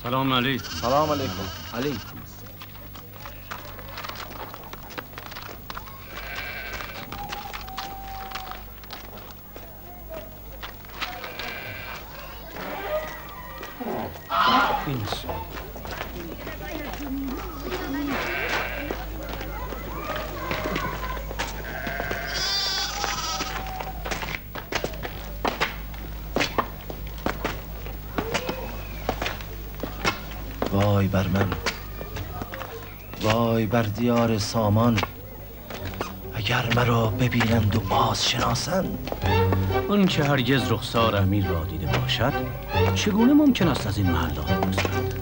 سلام علیکم. سلام علیکم. علیکم. وای بر من، وای بر دیار سامان، اگر مرا ببینند و باز شناسند. اون که هرگز رخسار امیر را دیده باشد چگونه ممکن است از این محلات بگذرد؟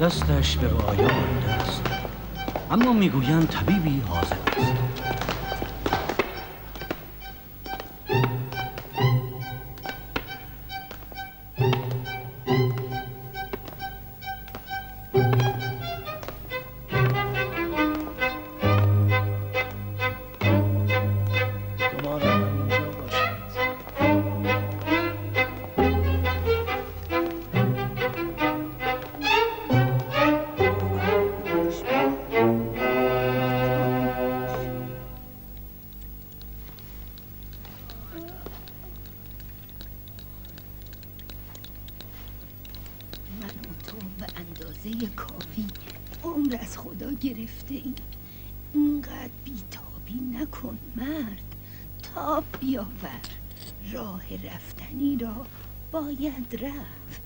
دستش به رعایا آلوده است، اما میگویند طبیبی حاضر است. کافی عمر از خدا گرفته ای. اینقدر بیتابی نکن مرد، تاب بیاور. راه رفتنی را باید رفت.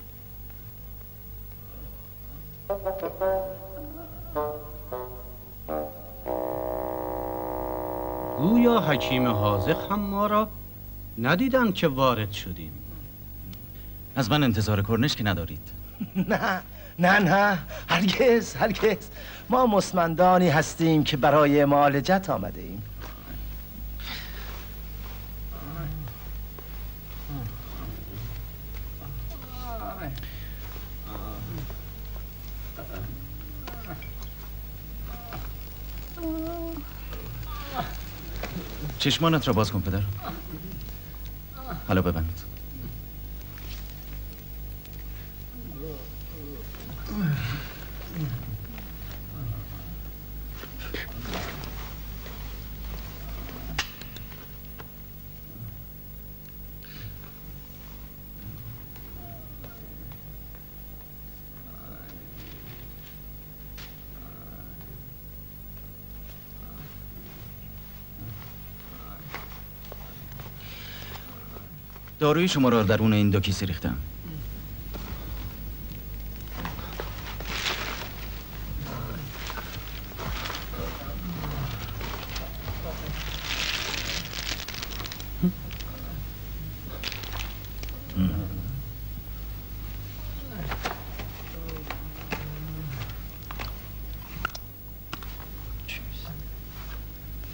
گویا حکیم حاذق هم ما را ندیدند که وارد شدیم. از من انتظار کرنش که ندارید. نه نه نه، هرگز هرگز. ما مستمندانی هستیم که برای معالجت آمده ایم. چشمانت را باز کن پدر. حالا ببند. داروی شما را درون این 2 کیسه ریختم.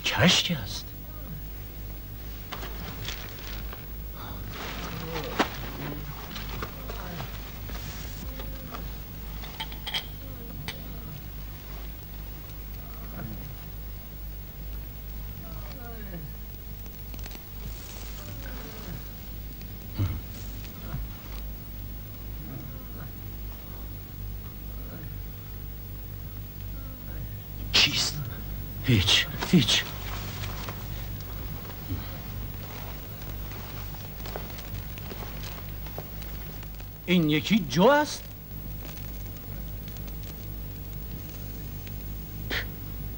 کشتی است. چیست؟ هیچ. این یکی جو است؟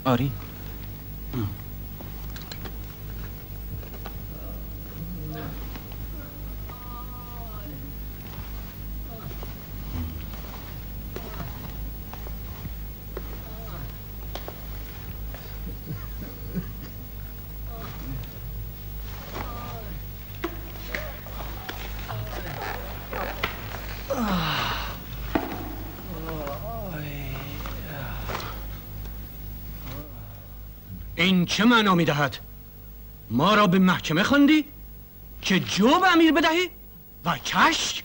آری. این چه معنا می‌دهد؟ ما را به محکمه خواندی که جو به امیر بدهی و کشک؟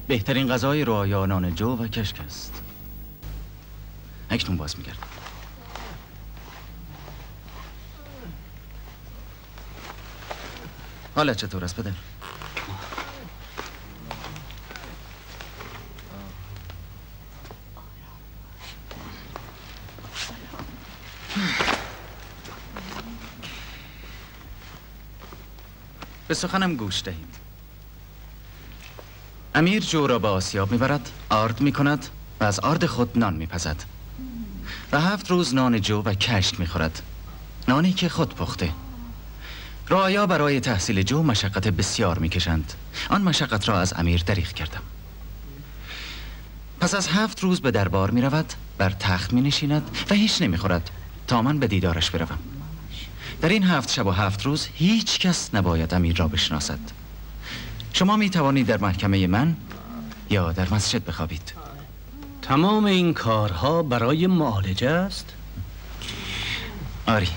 بهترین غذای رعایا نان جو و کشک است. اکنون باز می‌گردم. حالت چطور است پدر؟ به سخنم گوش دهید. امیر جو را به آسیاب میبرد، آرد میکند و از آرد خود نان میپزد و 7 روز نان جو و کشک میخورد، نانی که خود پخته. رعایا برای تحصیل جو مشقت بسیار میکشند. آن مشقت را از امیر دریغ کردم. پس از 7 روز به دربار میرود، بر تخت مینشیند و هیچ نمیخورد تا من به دیدارش بروم. در این 7 شب و 7 روز هیچ کس نباید امیر را بشناسد. شما می توانید در محکمه من یا در مسجد بخوابید. تمام این کارها برای معالجه است؟ آری.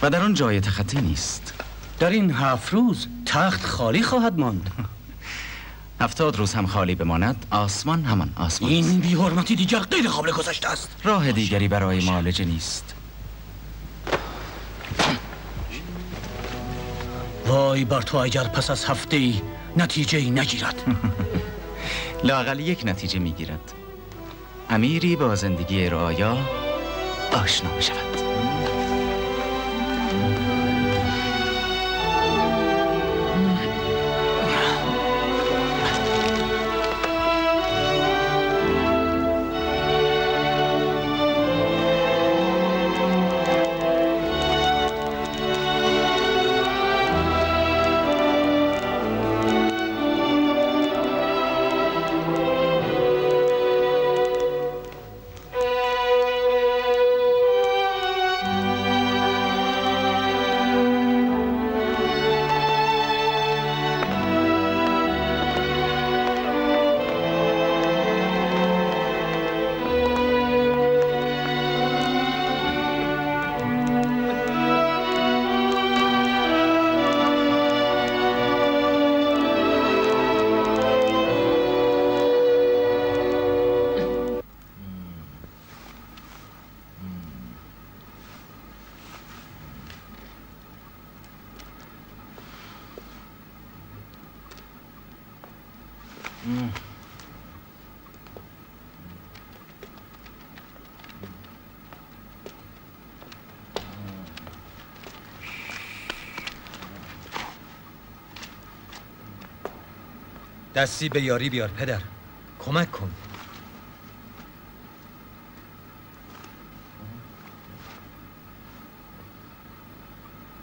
و در آن جای تخطی نیست. در این 7 روز تخت خالی خواهد ماند. 70 روز هم خالی بماند، آسمان همان آسمان است. این بی‌حرمتی دیگر غیر قابل گذشته است. راه دیگری برای معالجه نیست. وای بر تو اگر پس از هفته‌ای نتیجه‌ای نگیرد. لااقل یک نتیجه میگیرد. امیری با زندگی رعایا آشنا می شود. دستی به یاری بیار پدر، کمک کن.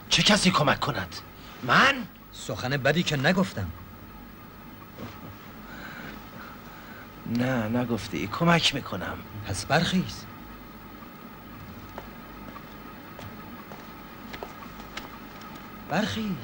چه کسی کمک کند؟ من؟ سخن بدی که نگفتم. نه نگفتی، کمک میکنم. پس برخیز. برخیز.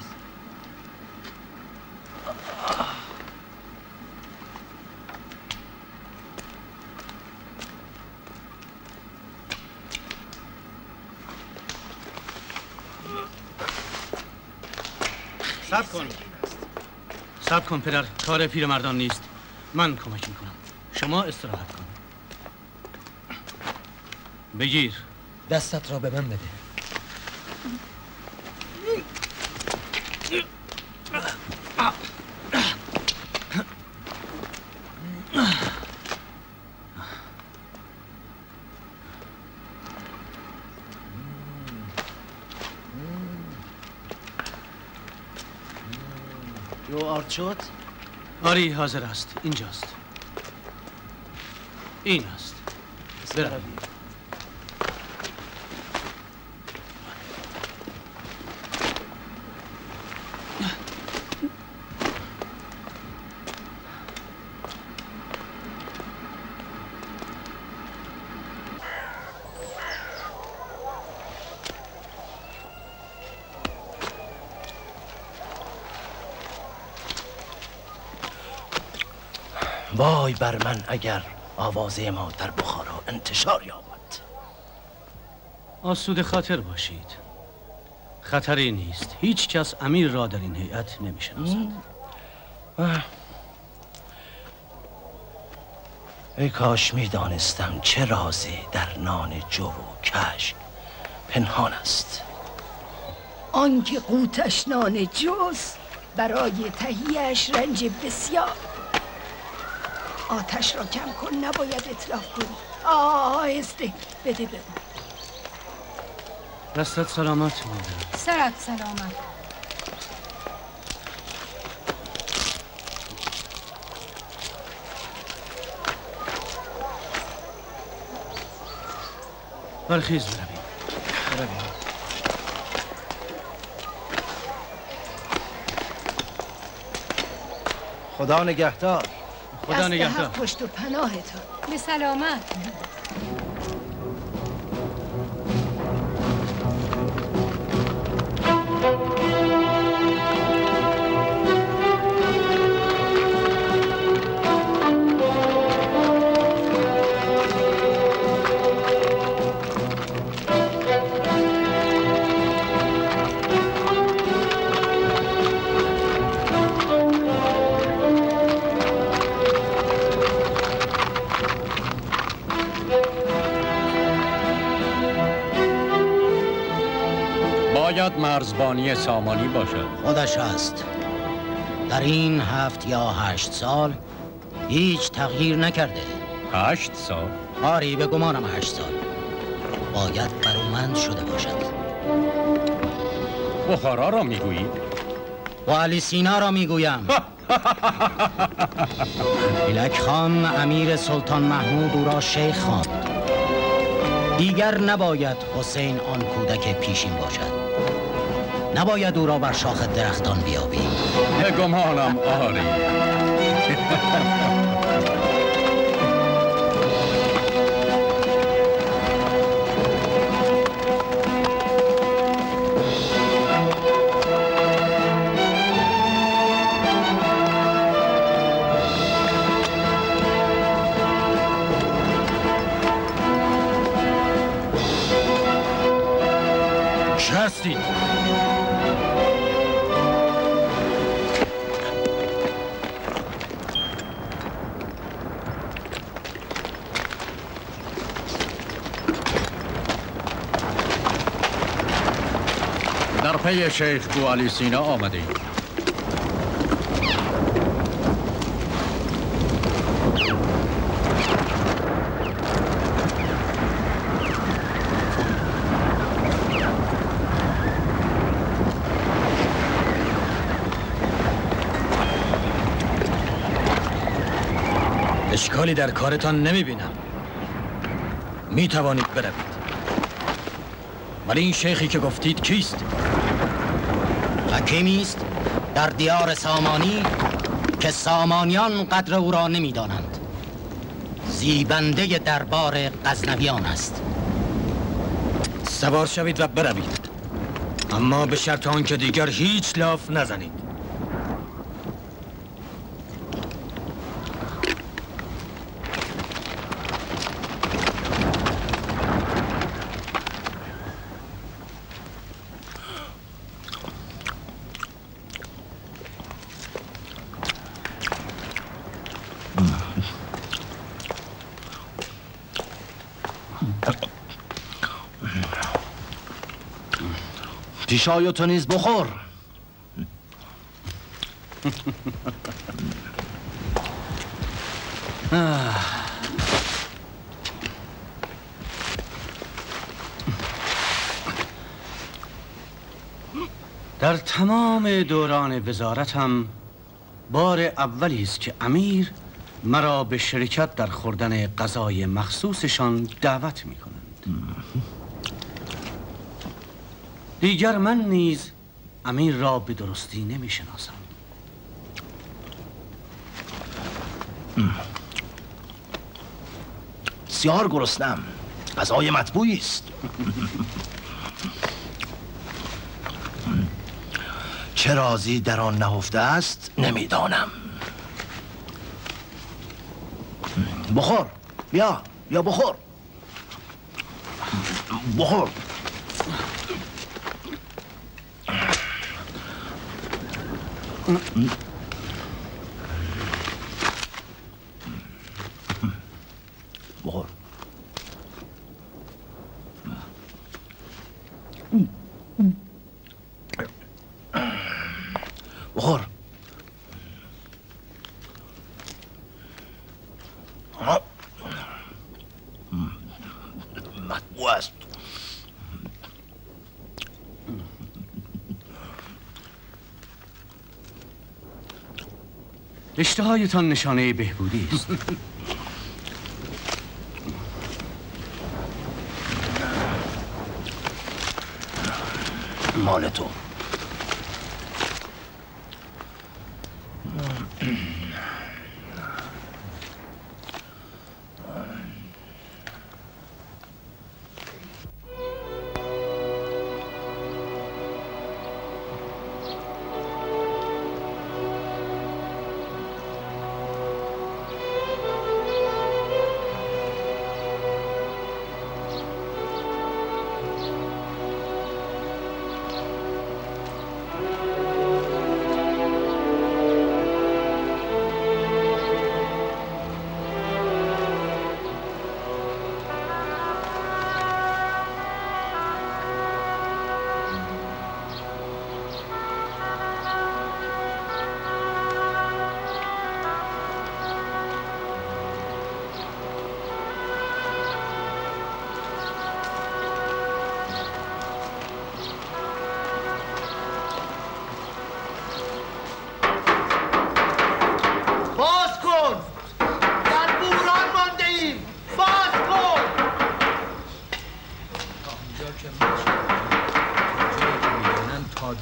صبر کن پدر، کار پیرمردان نیست. من کمک میکنم. شما استراحت کن. بگیر. دستت را به من بده. جو آرد شد؟ آری حاضر است. اینجاست. این است. بروید. وای بر من اگر آوازه ما در بخارا انتشار یابد. آسوده خاطر باشید، خطری نیست. هیچ کس امیر را در این هیئت نمیشناسد. ای کاش میدانستم چه رازی در نان جو و کشک پنهان است. آنکه قوتش نان جوست، برای تهیه‌اش رنج بسیار. آتش را کم کن، نباید اتلاف کنی. آهسته بده بگو. دستت سلامت مادر. سرت سلامت. برخیز برویم. خدا نگهدار. خدا نگهدار. دست حق پشت و پناهتان. به سلامت. باید مرزبانی سامانی باشد. خودش هست. در این 7 یا 8 سال هیچ تغییر نکرده. 8 سال؟ آری به گمانم 8 سال. باید برومند شده باشد. بخارا را میگویی؟ و علی سینا را میگویم. ملک خان امیر سلطان محمود او را شیخ خواند. دیگر نباید حسین آن کودک پیشین باشد. نباید او را بر شاخ درختان بیابی. به گمانم آری. هستید؟ در پی شیخ بو علی سینا آمده اید. اشکالی در کارتان نمیبینم. میتوانید بروید. ولی این شیخی که گفتید کیست؟ حکیمی است در دیار سامانی که سامانیان قدر او را نمیدانند. زیبنده دربار غزنویان است. سوار شوید و بروید، اما به شرط آنکه دیگر هیچ لاف نزنید. پیشای تو نیز بخور. در تمام دوران وزارتم بار اولی است که امیر مرا به شرکت در خوردن غذای مخصوصشان دعوت می کنند. دیگر من نیز امیر را به درستی نمی شناسم. بسیار گرسنم. غذای مطبوعی است. چه رازی در آن نهفته است نمیدانم. بخور. بیا بخور. بخور. بخور. بخور. مطبوع است. اشتهایتان نشانه بهبودی است. مال تو.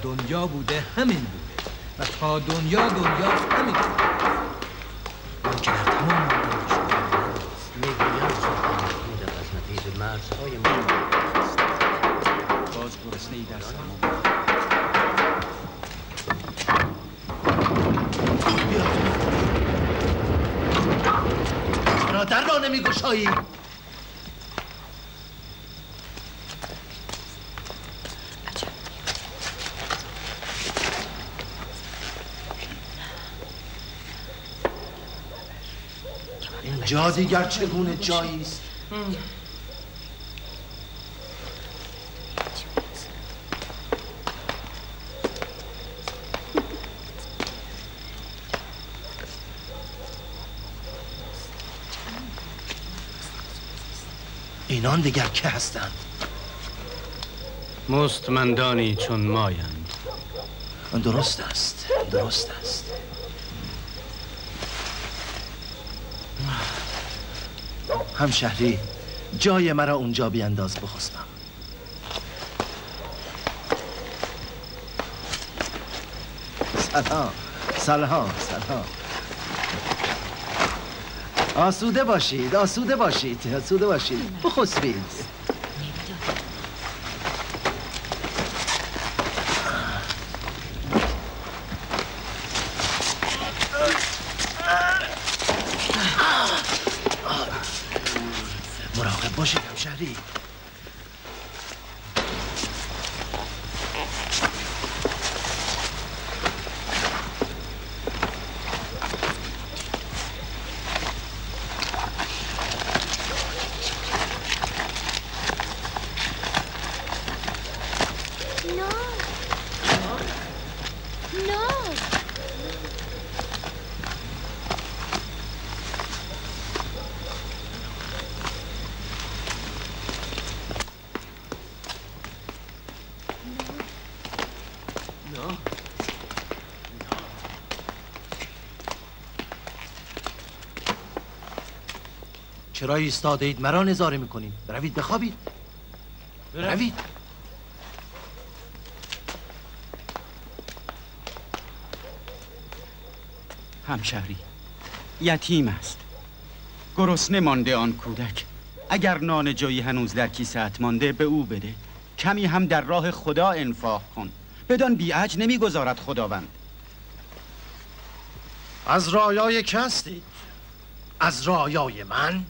دنیا بوده همین بوده و تا دنیا همین بوده. من که در تمام میگویم سلطان محمود غزنوی به مرزهای من باز گرسنه‌ای در سرما. چرا در را نمیگشایی؟ اینجا دیگر چگونه جایی است؟ اینان دیگر که هستند؟ مستمندانی چون مایند. درست است، درست است. همشهری، جای مرا اونجا بیانداز بخسبم. سلام. آسوده باشید بخسبید. مراقب باشید همشهری. چرا ایستاده اید مرا نظاره میکنید؟ بروید بخوابید. بروید. همشهری، یتیم است. گرسنه مانده آن کودک. اگر نان جایی هنوز در کیسه‌ات مانده به او بده. کمی هم در راه خدا انفاق کن. بدان بی‌عج نمیگذارد خداوند. از رعایای که هستید؟ از رعایای من؟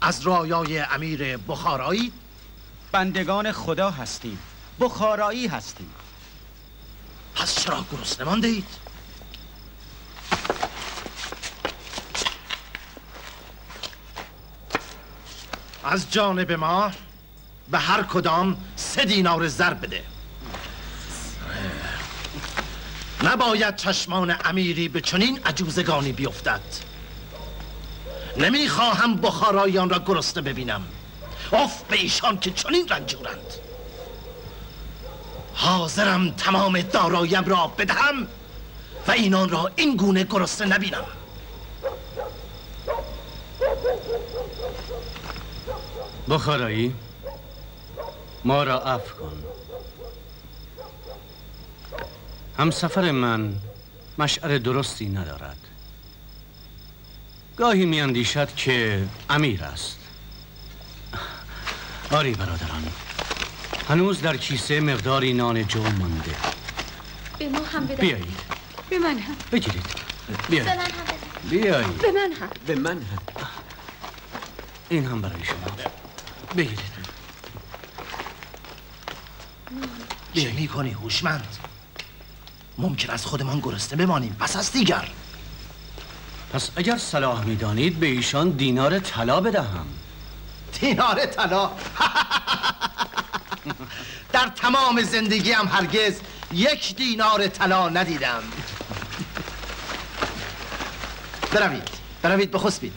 از رعایای امیر بخارایی؟ بندگان خدا هستیم، بخارایی هستیم. پس چرا گرسنه مانده اید؟ از جانب ما به هر کدام 3 دینار زر بده. نباید چشمان امیری به چنین عجوزگانی بیفتد. نمیخواهم بخاراییان را گرسنه ببینم. اف به ایشان که چنین رنجورند. حاضرم تمام داراییم را بدهم و اینان را این گونه گرسنه نبینم. بخارایی، ما را عفو کن. همسفر من مشعر درستی ندارد. گاهی میاندیشد که امیر است. آری برادران، هنوز در کیسه مقداری نان جو مانده. به ما هم بده. بیایید. به من هم. بگیرید. بیایید. به من هم بده. بیایید. به من هم. به من هم. این هم برای شما. بگیرید. چه میکنی هوشمند؟ ممکن است خودمان گرسنه بمانیم پس از دیگر. پس اگر صلاح میدانید به ایشان دینار طلا بدهم. دینار طلا؟ در تمام زندگیم هرگز 1 دینار طلا ندیدم. بروید، بروید بخسبید.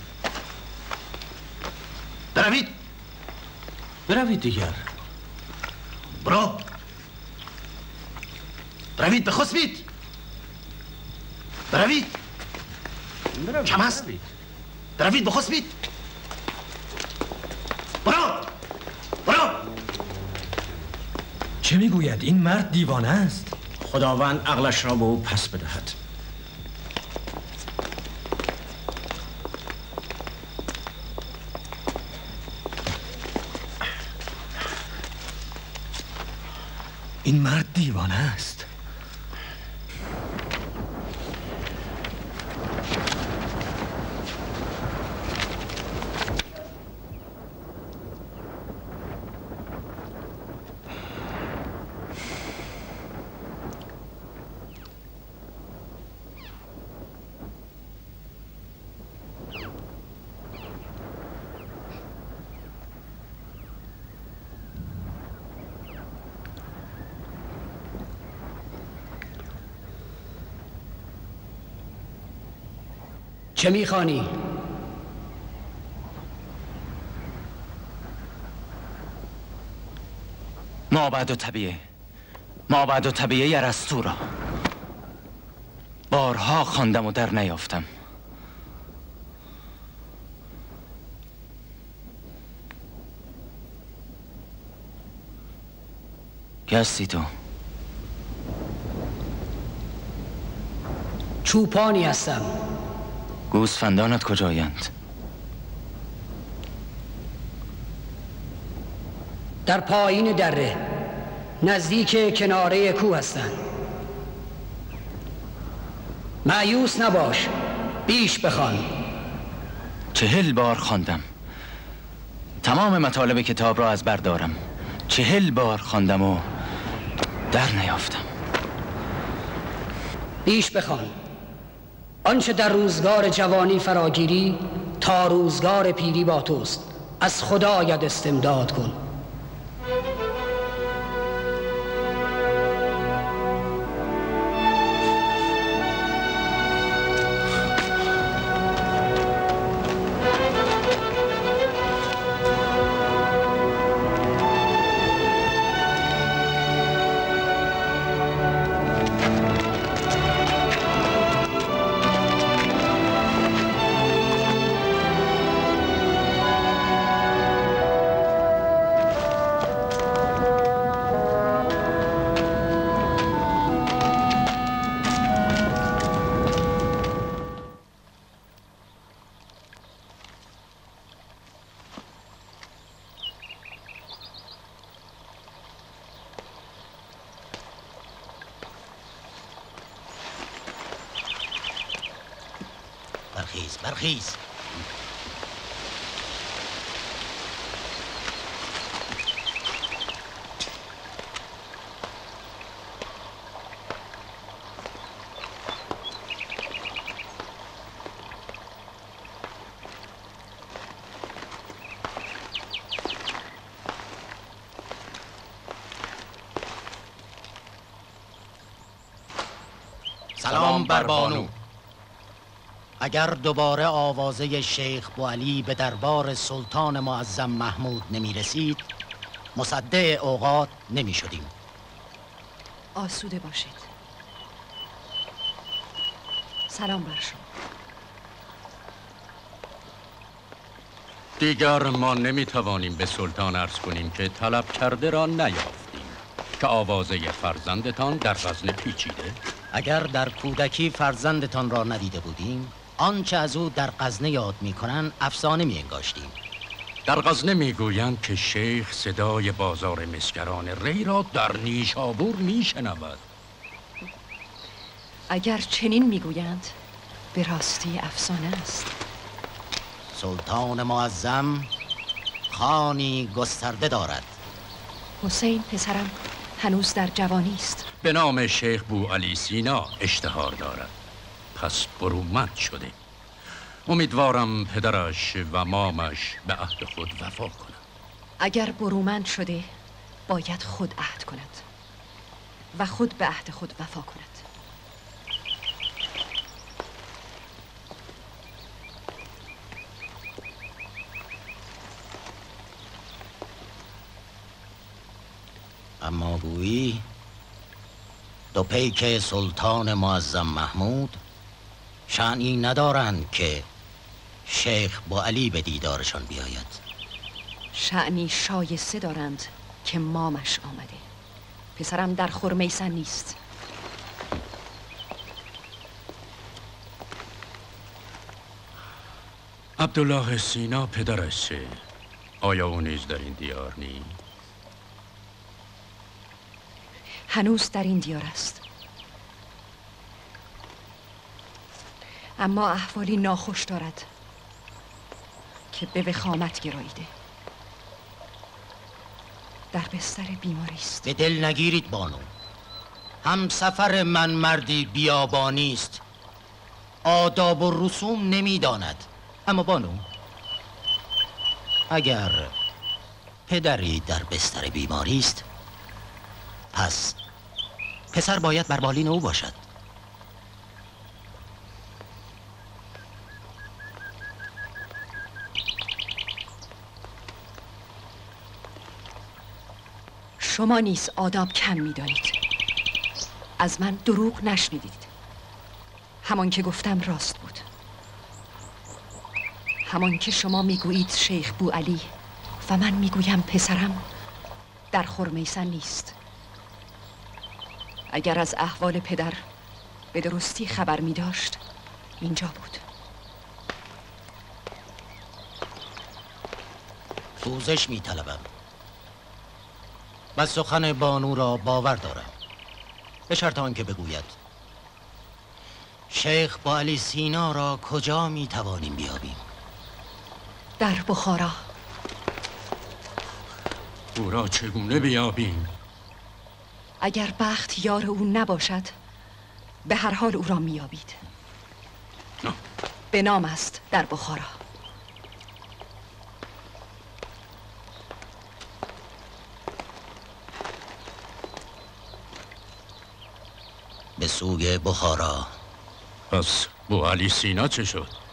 بروید. بروید دیگر. برو. بروید بخسبید. بروید. کم است. بروید بخسبید. برو. برو. چه میگوید؟ این مرد دیوانه است. خداوند عقلش را به او پس بدهد. این مرد دیوانه است. چه میخوانی؟ مابعد و طبیعه ارسطو را بارها خواندم و در نیافتم. کی هستی تو؟ چوپانی هستم. گوسفندانت کجایند؟ در پایین دره نزدیک کناره کوه هستند. مایوس نباش، بیش بخوان. 40 بار خواندم. تمام مطالب کتاب را از بر دارم. 40 بار خواندم و در نیافتم. بیش بخوان. آنچه در روزگار جوانی فراگیری تا روزگار پیری با توست. از خدایت استمداد کن. برخیز برخیز. سلام بر بانو. اگر دوباره آوازه شیخ بوعلی به دربار سلطان معظم محمود نمی رسید، مصدع اوقات نمی شدیم. آسوده باشید. سلام بر شما. دیگر ما نمیتوانیم به سلطان عرض کنیم که طلب کرده را نیافتیم، که آوازه فرزندتان در غزنه پیچیده. اگر در کودکی فرزندتان را ندیده بودیم، آنچه از او در غزنه یاد میکنن افسانه میانگاشتیم. در غزنه میگویند که شیخ صدای بازار مسگران ری را در نیشابور میشنود. اگر چنین میگویند به راستی افسانه است. سلطان معظم خانی گسترده دارد. حسین پسرم هنوز در جوانی است. به نام شیخ بوعلی سینا اشتهار دارد، پس برومند شده. امیدوارم پدرش و مامش به عهد خود وفا کنند. اگر برومند شده باید خود عهد کند و خود به عهد خود وفا کند. اما گویی دو پیک سلطان معظم محمود شأنی ندارند که شیخ بوعلی به دیدارشان بیاید. شأنی شایسته دارند که مامش آمده. پسرم در خرمیسن نیست. عبدالله سینا پدرش چه؟ آیا او نیز در این دیار نیست؟ هنوز در این دیار است، اما احوالی ناخوش دارد که به وخامت گراییده. در بستر بیماری است. به دل نگیرید بانو. همسفر من مردی بیابانی است، آداب و رسوم نمیداند. اما بانو، اگر پدری در بستر بیماری است، پس پسر باید بر بالین او باشد. شما نیز آداب کم می‌دانید. از من دروغ نشنیدید. همان که گفتم راست بود. همان که شما میگویید شیخ بوعلی و من میگویم پسرم در خرمیسن نیست. اگر از احوال پدر به درستی خبر می داشت اینجا بود. پوزش می طلبم و سخن بانو را باور دارم، به شرط آنکه بگوید شیخ بوعلی سینا را کجا می توانیم بیابیم؟ در بخارا. او را چگونه بیابیم؟ اگر بخت یار او نباشد به هر حال او را میابید. به نام است در بخارا. به سوی بخارا. پس بوعلی سینا چه شد؟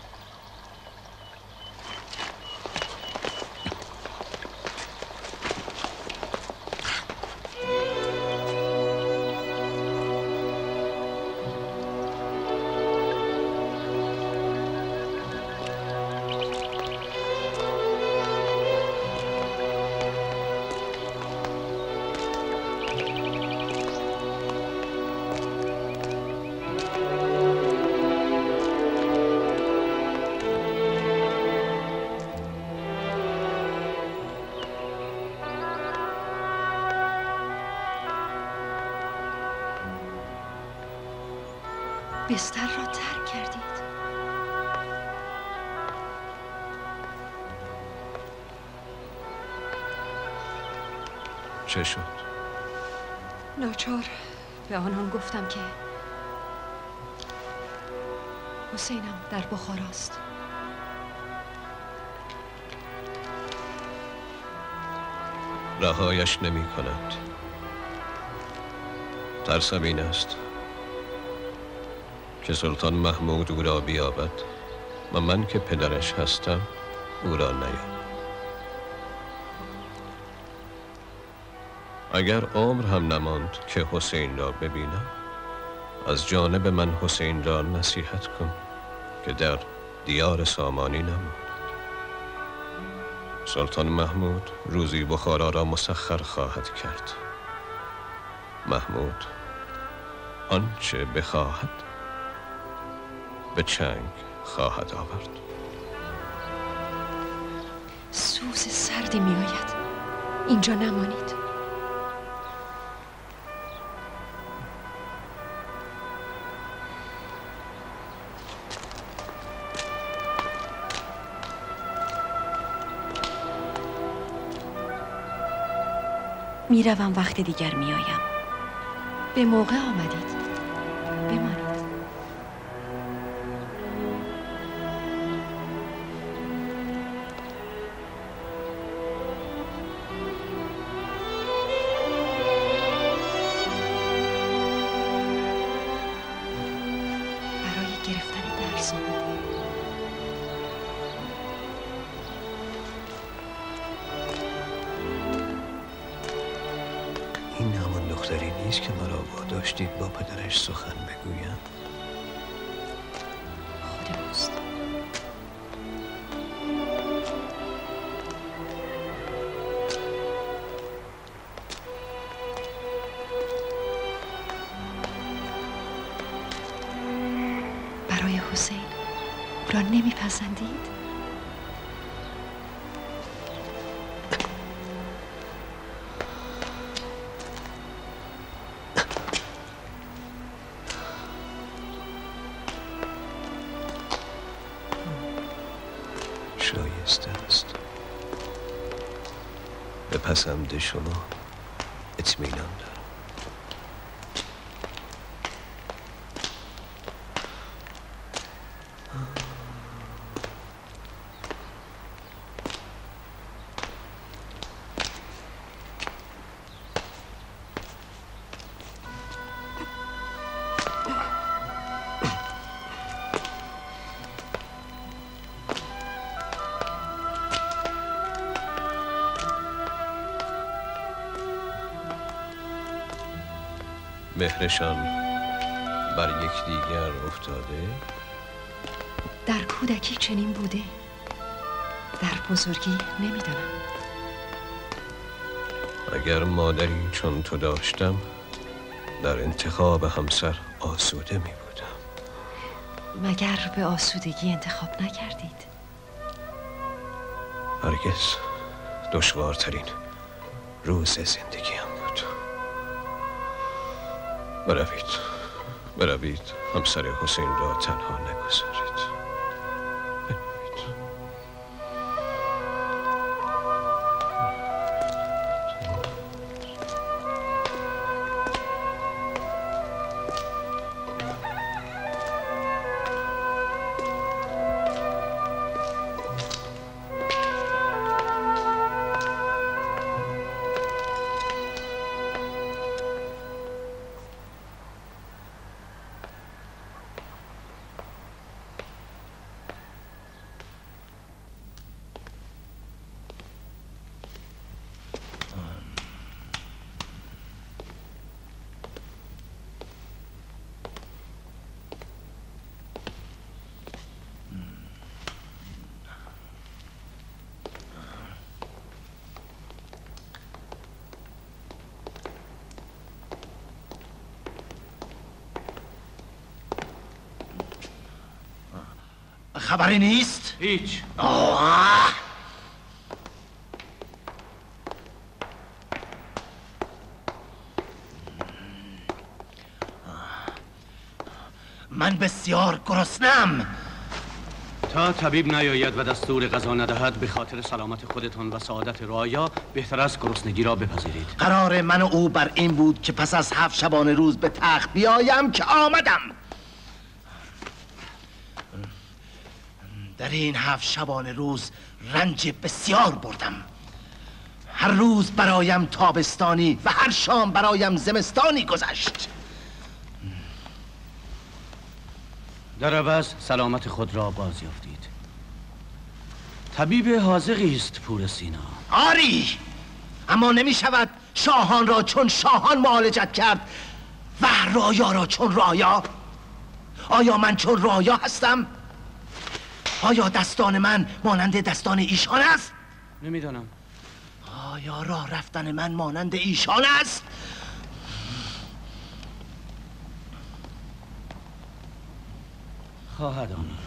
بستر را ترک کردید. چه شد؟ ناچار به آنان گفتم که حسینم در بخاراست. رهایش نمی کند. ترسم این است که سلطان محمود او را بیابد و من که پدرش هستم او را نیابم. اگر عمر هم نماند که حسین را ببینم، از جانب من حسین را نصیحت کن که در دیار سامانی نماند. سلطان محمود روزی بخارا را مسخر خواهد کرد. محمود آنچه بخواهد به چنگ خواهد آورد. سوز سردی می آید. اینجا نمانید. میروم، وقت دیگر میآیم. به موقع آمدید. بمانید. برای گرفتن درس آمدید. این همان دختری نیست که مرا واداشتید با پدرش سخن بگویم؟ خود اوست. برای حسین او را نمیپسندید؟ شایسته است. به پسند شما اطمینان دارم. مهرشان بر یکدیگر افتاده؟ در کودکی چنین بوده، در بزرگی نمیدانم. اگر مادری چون تو داشتم در انتخاب همسر آسوده می بودم. مگر به آسودگی انتخاب نکردید؟ هرگز. دشوارترین روز زندگیم بود. بروید همسر حسین را تنها نگذارید. خبری نیست؟ هیچ. من بسیار گرسنه‌ام. تا طبیب نیاید و دستور غذا ندهد به خاطر سلامت خودتان و سعادت رعایا بهتر است گرسنگی را بپذیرید. قرار من و او بر این بود که پس از 7 شبانه روز به تخت بیایم که آمدم. در این 7 شبانه روز رنج بسیار بردم. هر روز برایم تابستانی و هر شام برایم زمستانی گذشت. در عوض سلامت خود را باز یافتید. طبیب حاذقی است پور سینا. آری، اما نمی شود شاهان را چون شاهان معالجت کرد و رایا را چون رایا. آیا من چون رایا هستم؟ آیا دستان من مانند دستان ایشان است؟ نمیدانم. آیا راه رفتن من مانند ایشان است؟ خواهد آمد.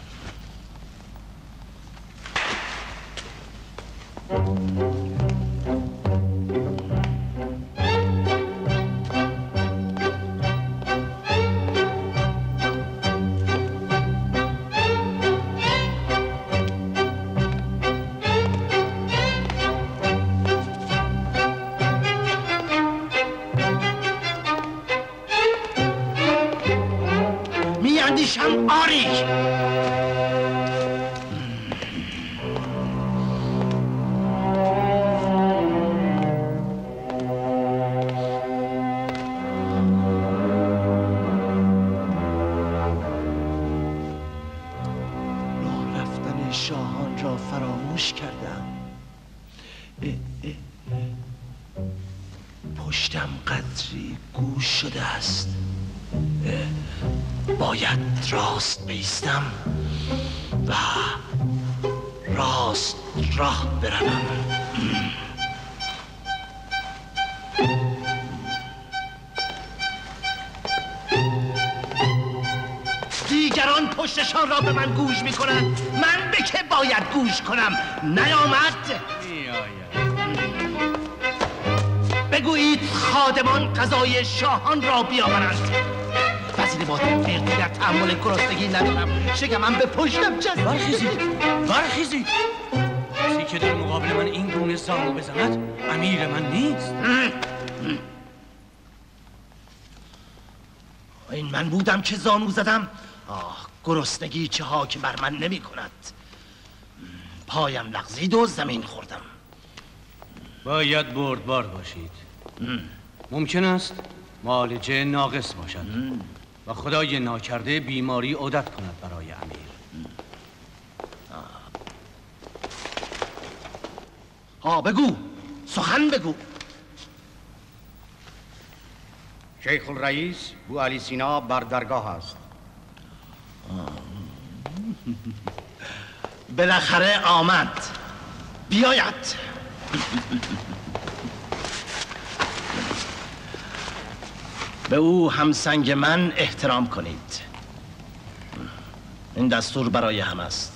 میاندیشم آری. شاهان را فراموش کردم. پشتم قدری گوش شده است. باید راست بایستم و راست راه بروم. دیگران پشتشان را به من گوش می کنند. من به که باید گوش کنم؟ نیامد؟ بگویید خادمان غذای شاهان را بیاورند. وزیر باطن فردی در تحمل گرسنگی ندارم. شکمم به پشتم چست. برخیزید. کسی که در مقابل من این گونه زانو بزند امیر من نیست. این من بودم که زانو زدم. گرسنگی چه ها که بر من نمی کند. پایم لغزید و زمین خوردم. باید بردبار باشید. ممکن است معالجه ناقص باشد و خدای ناکرده بیماری عودت کند برای امیر. بگو، سخن بگو. شیخ الرئیس بو علی سینا بر درگاه است. بالاخره آمد. بیاید. به او همسنگ من احترام کنید. این دستور برای هم است.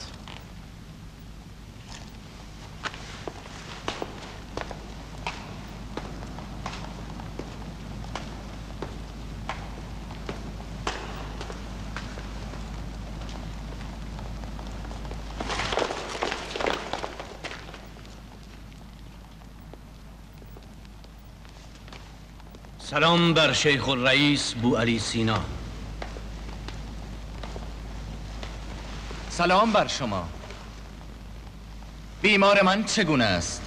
سلام بر شیخ الرئیس بو علی سینا. سلام بر شما. بیمار من چگونه است؟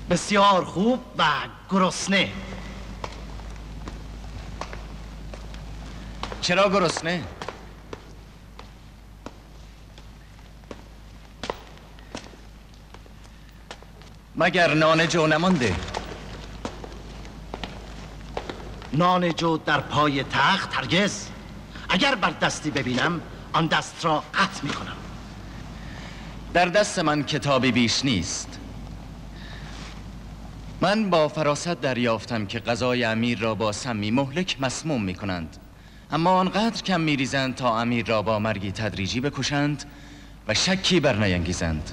بسیار خوب و گرسنه. چرا گرسنه؟ مگر نان جو نمانده؟ نان جو در پای تخت هرگز. اگر بر دستی ببینم آن دست را قطع می کنم. در دست من کتابی بیش نیست. من با فراست دریافتم که غذای امیر را با سمی مهلک مسموم می کنند، اما آنقدر کم می ریزند تا امیر را با مرگی تدریجی بکشند و شکی بر نینگیزند.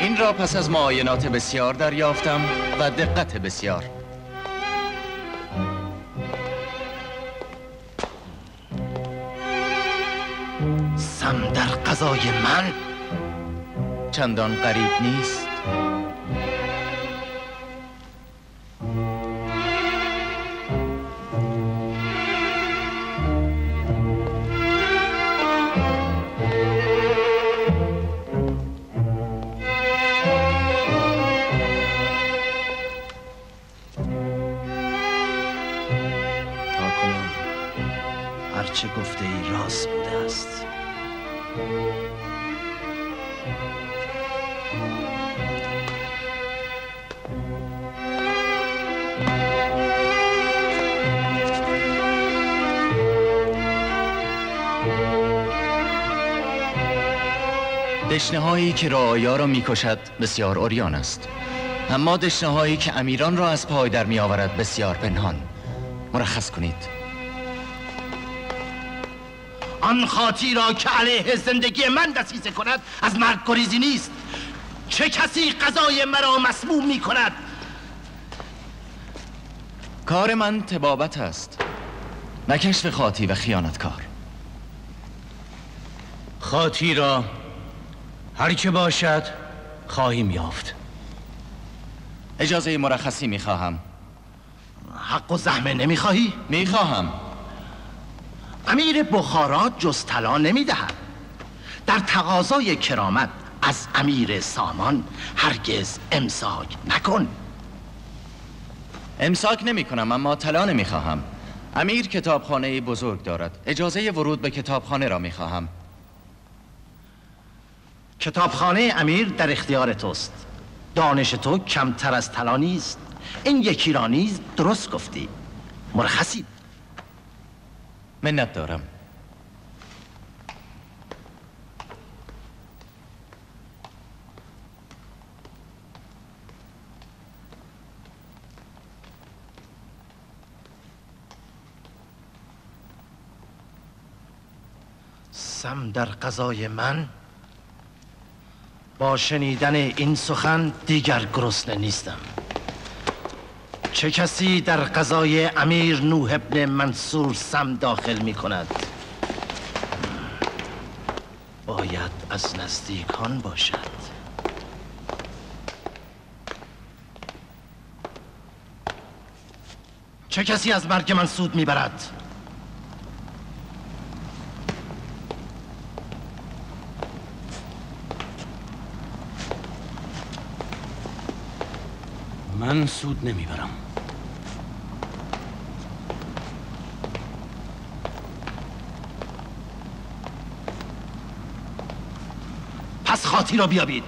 این را پس از معاینات بسیار دریافتم و دقت بسیار. سم در غذای من چندان غریب نیست. آنچه گفته ای راست بوده است. دشنه‌هایی که رعایا را می‌کشد بسیار عریان است، اما دشنه‌هایی که امیران را از پای در می‌آورد بسیار پنهان. مرخص کنید. آن خاطی را که علیه زندگی من دسیسه کند از مرگ گریزی نیست. چه کسی قضای مرا مسموم می‌کند؟ کار من طبابت است، نه کشف خاطی و خیانتکار. خاطی را هر که باشد خواهیم یافت. اجازه مرخصی میخواهم. حق و زحمه نمیخواهی؟ میخواهم. امیر بخارا جز طلا نمیدهد. در تقاضای کرامت از امیر سامان هرگز امساک نکن. امساک نمی کنم، اما طلا نمیخواهم. امیر کتابخانه بزرگ دارد، اجازه ورود به کتابخانه را میخواهم. کتابخانه امیر در اختیار توست. دانش تو کمتر از طلا نیست. این یکی را نیز درست گفتی. مرخصی. منت دارم. سم در قضای من. با شنیدن این سخن دیگر گرسنه نیستم. چه کسی در قضای امیر نوح ابن منصور سم داخل می کند؟ باید از نزدیکان باشد. چه کسی از مرگ من سود می برد؟ من سود نمیبرم. پس خاطی را بیابید.